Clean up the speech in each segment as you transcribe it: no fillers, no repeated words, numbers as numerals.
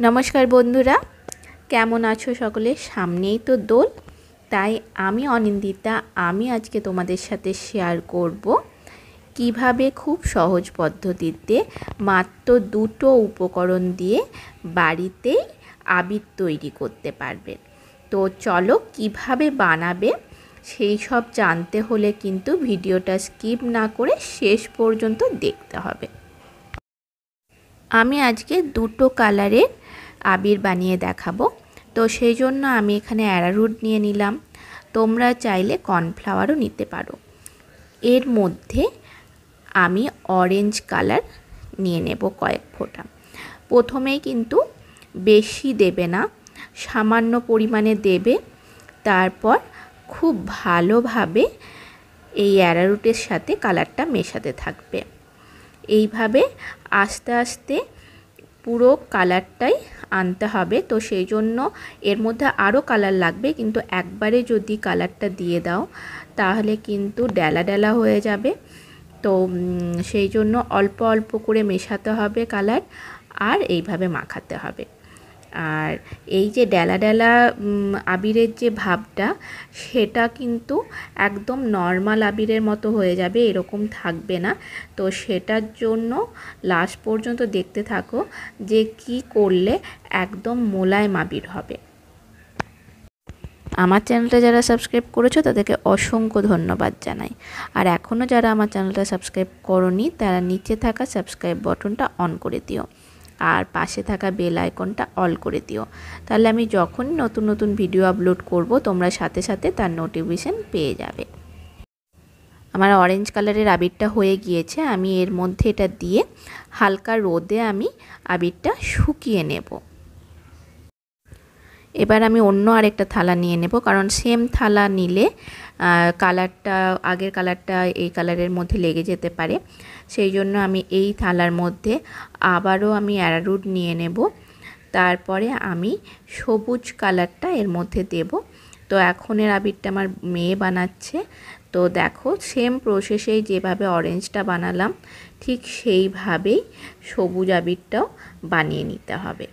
নমস্কার বন্ধুরা, কেমন আছো সকলে? সামনেই তো দোল, তাই আমি অনিন্দিতা আমি আজকে তোমাদের সাথে শেয়ার করব কিভাবে খুব সহজ পদ্ধতিতে মাত্র দুটো উপকরণ দিয়ে বাড়িতেই আবির তৈরি করতে পারবে। তো চলো কিভাবে বানাবে সেই সব জানতে হলে কিন্তু ভিডিওটা স্কিপ না করে শেষ পর্যন্ত দেখতে হবে। আমি আজকে দুটো কালারের আবির বানিয়ে দেখাবো। তো সেই জন্য আমি এখানে অ্যারারুট নিয়ে নিলাম, তোমরা চাইলে কর্নফ্লাওয়ারও নিতে পারো। এর মধ্যে আমি অরেঞ্জ কালার নিয়ে নেব কয়েক ফোঁটা। প্রথমেই কিন্তু বেশি দেবে না, সামান্য পরিমাণে দেবে। তারপর খুব ভালোভাবে এই অ্যারারুটের সাথে কালারটা মেশাতে থাকবে। এইভাবে আস্তে আস্তে পুরো কালারটাই আনতে হবে। তো সেই জন্য এর মধ্যে আরও কালার লাগবে, কিন্তু একবারে যদি কালারটা দিয়ে দাও তাহলে কিন্তু ডেলা ডেলা হয়ে যাবে। তো সেই জন্য অল্প অল্প করে মেশাতে হবে কালার, আর এইভাবে মাখাতে হবে। আর এই যে ডেলা ডেলা আবিরের যে ভাবটা, সেটা কিন্তু একদম নর্মাল আবিরের মতো হয়ে যাবে, এরকম থাকবে না। তো সেটার জন্য লাস্ট পর্যন্ত দেখতে থাকো যে কি করলে একদম মোলায়েম আবির হবে। আমার চ্যানেলটা যারা সাবস্ক্রাইব করেছো তাদেরকে অসংখ্য ধন্যবাদ জানাই। আর এখনও যারা আমার চ্যানেলটা সাবস্ক্রাইব করোনি তারা নিচে থাকা সাবস্ক্রাইব বাটনটা অন করে দিও, আর পাশে থাকা বেল আইকনটা অল করে দিও। তাহলে আমি যখনই নতুন নতুন ভিডিও আপলোড করব তোমরা সাথে সাথে তার নোটিফিকেশন পেয়ে যাবে। আমার অরেঞ্জ কালারের আবিরটা হয়ে গিয়েছে, আমি এর মধ্যে এটা দিয়ে হালকা রোদে আমি আবিরটা শুকিয়ে নেব। এবার আমি অন্য আরেকটা থালা নিয়ে নেব, কারণ সেম থালা নিলে কালারটা আগের কালারটা এই কালারের মধ্যে লেগে যেতে পারে। সেই জন্য আমি এই থালার মধ্যে আবারও আমি অ্যারারুট নিয়ে নেব। তারপরে আমি সবুজ কালারটা এর মধ্যে দেব। তো এখনের আবিরটা আমার মেয়ে বানাচ্ছে। তো দেখো সেম প্রসেসেই যেভাবে অরেঞ্জটা বানালাম ঠিক সেইভাবেই সবুজ আবিরটাও বানিয়ে নিতে হবে।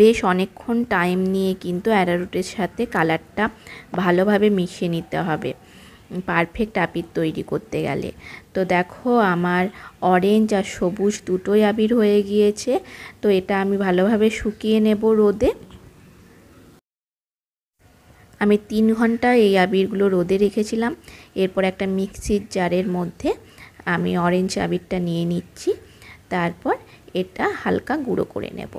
বেশ অনেকক্ষণ টাইম নিয়ে কিন্তু অ্যারারুটের সাথে কালারটা ভালোভাবে মিশিয়ে নিতে হবে পারফেক্ট আবির তৈরি করতে গেলে। তো দেখো আমার অরেঞ্জ আর সবুজ দুটোই আবির হয়ে গিয়েছে। তো এটা আমি ভালোভাবে শুকিয়ে নেব রোদে। আমি 3 ঘন্টা এই আবিরগুলো রোদে রেখেছিলাম। এরপর একটা মিক্সির জারের মধ্যে আমি অরেঞ্জ আবিরটা নিয়ে নিচ্ছি। তারপর এটা হালকা গুঁড়ো করে নেব।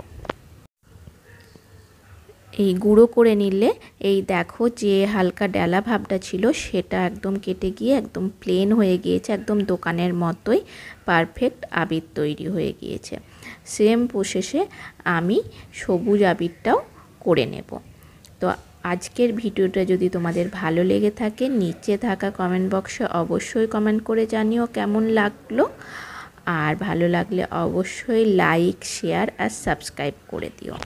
এই গুঁড়ো করে নিলে এই দেখো যে হালকা ডেলা ভাবটা ছিল সেটা একদম কেটে গিয়ে একদম প্লেন হয়ে গিয়েছে, একদম দোকানের মতোই পারফেক্ট আবির তৈরি হয়ে গিয়েছে। সেম প্রসেসে আমি সবুজ আবিরটাও করে নেব। তো আজকের ভিডিওটা যদি তোমাদের ভালো লেগে থাকে নিচে থাকা কমেন্ট বক্সে অবশ্যই কমেন্ট করে জানিও কেমন লাগলো। আর ভালো লাগলে অবশ্যই লাইক, শেয়ার আর সাবস্ক্রাইব করে দিও।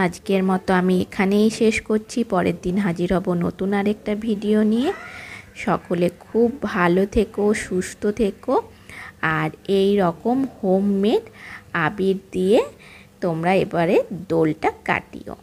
আজকের মতো আমি এখানেই শেষ করছি। পরের দিন হাজির হব নতুন আরেকটা ভিডিও নিয়ে। সকলে খুব ভালো থেকো, সুস্থ থেকো। আর এই রকম হোমমেড আবির দিয়ে তোমরা এবারে দোলটা কাটিও।